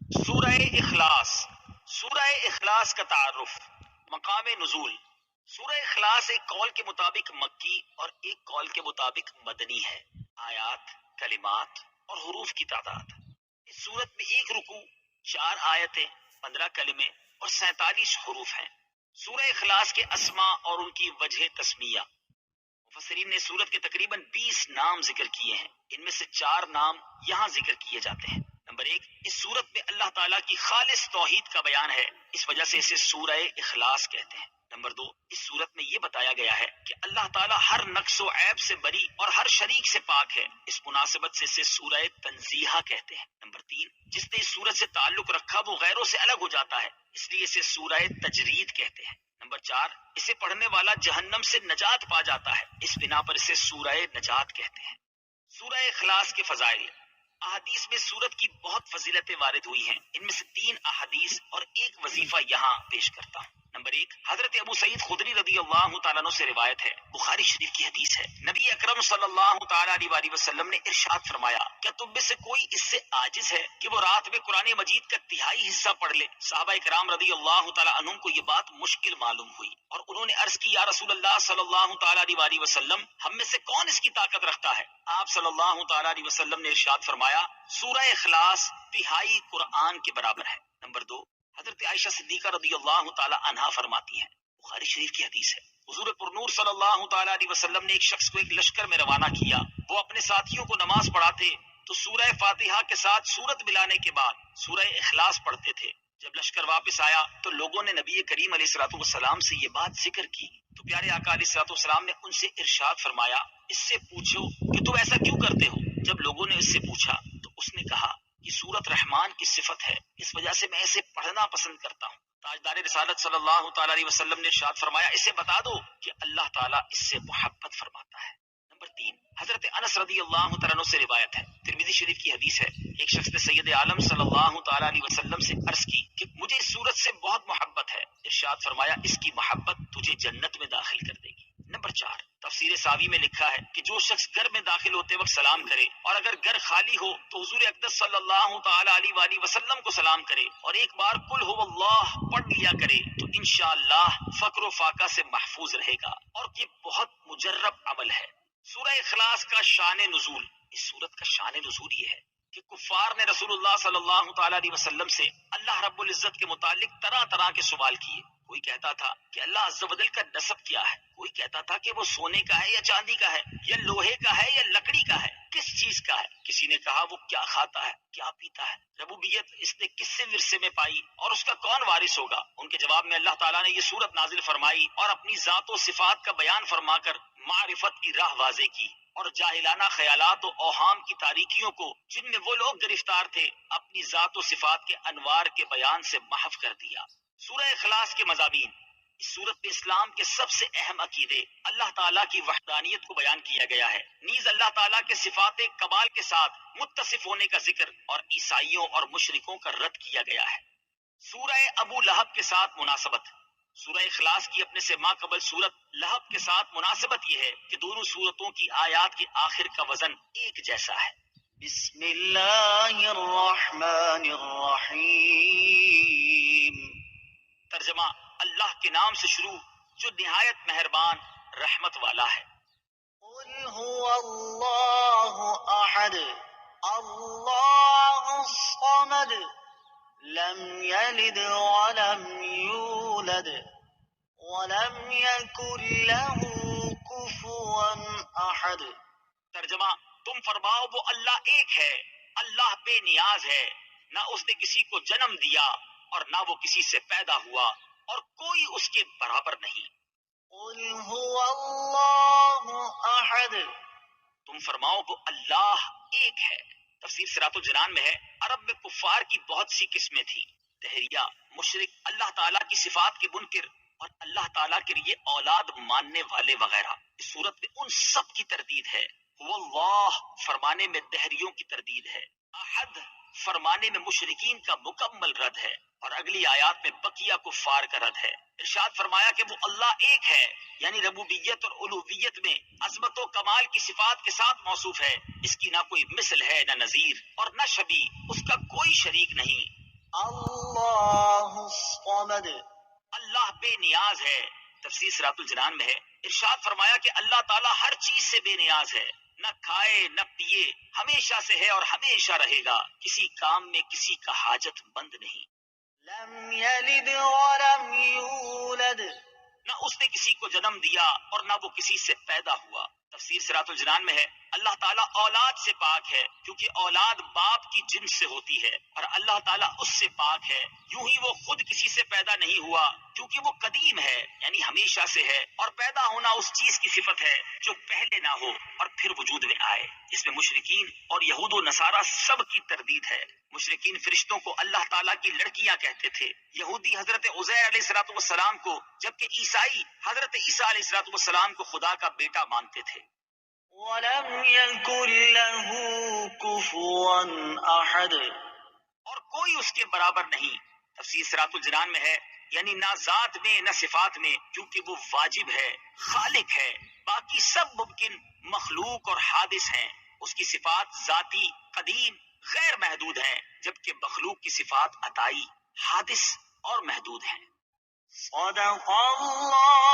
سورہ اخلاص. سورہ اخلاص کا تعارف. مقام نزول. سورہ اخلاص ایک قول کے مطابق مکی اور ایک قول کے مطابق مدنی ہے. آیات، کلمات اور حروف کی تعداد. اس سورت میں ایک رکوع، 4 آیتیں، 15 کلمے اور 47 حروف ہیں. سورہ اخلاص کے اسماء اور ان کی وجہ تسمیہ. مفسرین نے سورت کے تقریباً 20 نام ذکر کیے ہیں. ان میں سے 4 نام یہاں ذکر کیے جاتے ہیں. نمبر 1، اس سورت میں اللہ تعالیٰ کی خالص توحید کا بیان ہے، اس وجہ سے اسے سورہ اخلاص کہتے ہیں. نمبر 2، اس سورت میں یہ بتایا گیا ہے کہ اللہ تعالیٰ ہر نقص و عیب سے بری اور ہر شریک سے پاک ہے، اس مناسبت سے اسے سورہ تنزیہہ کہتے ہیں. نمبر 3، جس نے اس سورت سے تعلق رکھا وہ غیروں سے الگ ہو جاتا ہے، اس لیے اسے سورہ تجرید کہتے ہیں. نمبر 4، اسے پڑھنے والا جہنم سے نجات پا جاتا ہے، اس بنا پر اسے سورہ نجات کہتے ہیں. سورہ اخلاص کے فضائل. احادیث میں سورت کی بہت فضیلتیں وارد ہوئی ہیں. ان میں سے 3 احادیث اور ایک وظیفہ یہاں پیش کرتا ہوں. نمبر 1، حضرت ابو سعید خدری رضی اللہ تعالیٰ عنہ سے روایت ہے، بخاری شریف کی حدیث ہے. نبی اکرم صلی اللہ تعالیٰ علیہ وآلہ وسلم نے ارشاد فرمایا، کیا تم میں سے کوئی اس سے عاجز ہے کہ وہ رات میں قرآن مجید کا تہائی حصہ پڑھ لے؟ صحابہ کرام رضی اللہ تعالیٰ عنہم کو یہ بات مشکل معلوم ہوئی اور انہوں نے عرض کی، یا رسول اللہ صلی اللہ تعالیٰ علیہ وآلہ وسلم، ہم میں سے کون اس کی طاقت رکھتا ہے؟ آپ صلی اللہ تعالیٰ علیہ وسلم نے ارشاد فرمایا، سورہ اخلاص تہائی قرآن کے برابر ہے. نمبر 2، حضرت عائشہ صدیقہ رضی اللہ تعالی عنہا فرماتی ہیں، بخاری شریف کی حدیث ہے، حضور پرنور صلی اللہ تعالی علیہ وسلم نے ایک شخص کو ایک لشکر میں روانہ کیا. وہ اپنے ساتھیوں کو نماز پڑھاتے تو سورہ فاتحہ کے ساتھ سورت ملانے کے بعد سورہ اخلاص پڑھتے تھے. جب لشکر واپس آیا تو لوگوں نے نبی کریم علیہ الصلوۃ والسلام سے یہ بات ذکر کی تو پیارے آقا علیہ الصلوۃ والسلام نے ان سے ارشاد فرمایا، اس سے پوچھو کہ تم ایسا کیوں کرتے ہو؟ جب لوگوں نے اس سے پوچھا تو اس نے کہا، یہ سورت رحمان کی صفت ہے، اس وجہ سے میں اسے پڑھنا پسند کرتا ہوں. تاجدار رسالت صلی اللہ تعالیٰ علیہ وسلم نے ارشاد فرمایا، اسے بتا دو کہ اللہ تعالیٰ اس سے محبت فرماتا ہے. نمبر 3، حضرت انس رضی اللہ تعالیٰ عنہ سے روایت ہے، ترمذی شریف کی حدیث ہے، ایک شخص نے سید عالم صلی اللہ تعالیٰ علیہ وسلم سے عرض کی کہ مجھے اس سورت سے بہت محبت ہے. ارشاد فرمایا، اس کی محبت تجھے جنت میں داخل کر دے گی. نمبر 4، تفسیر ساوی میں لکھا ہے کہ جو شخص گھر میں داخل ہوتے وقت سلام کرے اور اگر گھر خالی ہو تو حضور اقدس صلی اللہ تعالی علیہ وآلہ وسلم کو سلام کرے اور ایک بار قل هو اللہ پڑھ لیا کرے تو انشاءاللہ فقر و فاقہ سے محفوظ رہے گا، اور یہ بہت مجرب عمل ہے. سورہ اخلاص کا شان نزول. اس سورت کا شان نزول یہ ہے کہ کفار نے رسول اللہ صلی اللہ تعالی علیہ وسلم سے اللہ رب العزت کے متعلق طرح طرح کے سوال کیے. کوئی کہتا تھا کہ اللہ عز و جل کا نسب کیا ہے، کوئی کہتا تھا کہ وہ سونے کا ہے یا چاندی کا ہے یا لوہے کا ہے یا لکڑی کا ہے، کس چیز کا ہے. کسی نے کہا وہ کیا کھاتا ہے، کیا پیتا ہے، ربوبیت اس نے کس سے ورثے میں پائی اور اس کا کون وارث ہوگا. ان کے جواب میں اللہ تعالیٰ نے یہ سورت نازل فرمائی اور اپنی ذات و صفات کا بیان فرما کر معرفت کی راہ واضح کی اور جاہلانہ خیالات و اوہام کی تاریکیوں کو جن میں وہ لوگ گرفتار تھے اپنی ذات و صفات کے انوار کے بیان سے محو کر دیا. سورہ اخلاص کے مضامین. اس سورت میں اسلام کے سب سے اہم عقیدے، اللہ تعالیٰ کی وحدانیت کو بیان کیا گیا ہے، نیز اللہ تعالیٰ کے صفات کمال کے ساتھ متصف ہونے کا ذکر اور عیسائیوں اور مشرکوں کا رد کیا گیا ہے. سورہ ابو لہب کے ساتھ مناسبت. سورہ اخلاص کی اپنے سے ماں قبل سورت لہب کے ساتھ مناسبت یہ ہے کہ دونوں سورتوں کی آیات کے آخر کا وزن ایک جیسا ہے. بسم اللہ الرحمن الرحیم. ترجمہ، اللہ کے نام سے شروع جو نہایت مہربان رحمت والا ہے. قل هو اللہ احد اللہ الصمد لم يلد ولم يولد ولم يكن له كفوا احد. ترجمہ، تم فرماؤ وہ اللہ ایک ہے، اللہ بے نیاز ہے، نہ اس نے کسی کو جنم دیا اور نہ وہ کسی سے پیدا ہوا اور کوئی اس کے برابر نہیں. قل هو اللہ احد. تم فرماؤ وہ اللہ ایک ہے. تفسیر صراط الجنان میں ہے، عرب میں کفار کی بہت سی قسمیں تھیں، دہریہ، مشرک، اللہ تعالیٰ کی صفات کے منکر اور اللہ تعالیٰ کے لیے اولاد ماننے والے وغیرہ. اس صورت میں ان سب کی تردید ہے. وہ اللہ فرمانے میں دہریوں کی تردید ہے، احد فرمانے میں مشرکین کا مکمل رد ہے، اور اگلی آیات میں بقیہ کفار کا رد ہے. ارشاد فرمایا کہ وہ اللہ ایک ہے، یعنی ربوبیت اور الوہیت میں عظمت و کمال کی صفات کے ساتھ موصوف ہے. اس کی نہ کوئی مثل ہے نہ نظیر اور نہ شبیہ، اس کا کوئی شریک نہیں. اللہ الصمد، اللہ بے نیاز ہے۔ تفسیر صراط الجنان میں ہے، ارشاد فرمایا کہ اللہ تعالیٰ ہر چیز سے بے نیاز ہے، نہ کھائے نہ پیے، ہمیشہ سے ہے اور ہمیشہ رہے گا، کسی کام میں کسی کا حاجت مند نہیں۔ لم یلد ولم یولد، نہ اس نے کسی کو جنم دیا اور نہ وہ کسی سے پیدا ہوا۔ تفسیر صراط الجنان میں ہے، اللہ تعالیٰ اولاد سے پاک ہے کیونکہ اولاد باپ کی جنس سے ہوتی ہے، اور اللہ تعالیٰ اس سے پاک ہے، یوں ہی وہ خود کسی سے پیدا نہیں ہوا کیونکہ وہ قدیم ہے یعنی ہمیشہ سے ہے، اور پیدا ہونا اس چیز کی صفت ہے جو پہلے نہ ہو اور پھر وجود میں آئے۔ اس میں مشرکین اور یہود و نصارہ سب کی تردید ہے۔ مشرکین فرشتوں کو اللہ تعالیٰ کی لڑکیاں کہتے تھے، یہودی حضرت عزیر علیہ الصلوۃ والسلام کو، جبکہ عیسائی حضرت عیسیٰ علیہ الصلوۃ والسلام کو خدا کا بیٹا مانتے تھے۔ وَلَمْ يَكُنْ لَهُ كُفُوًا أَحَدٌ، اور کوئی اس کے برابر نہیں۔ تفسیر صراط الجنان میں ہے، یعنی نہ ذات میں نہ صفات میں، کیونکہ وہ واجب ہے، خالق ہے، باقی سب ممکن مخلوق اور حادث ہیں۔ اس کی صفات ذاتی، قدیم، غیر محدود ہیں، جبکہ مخلوق کی صفات عطائی، حادث اور محدود ہیں۔ صدق اللہ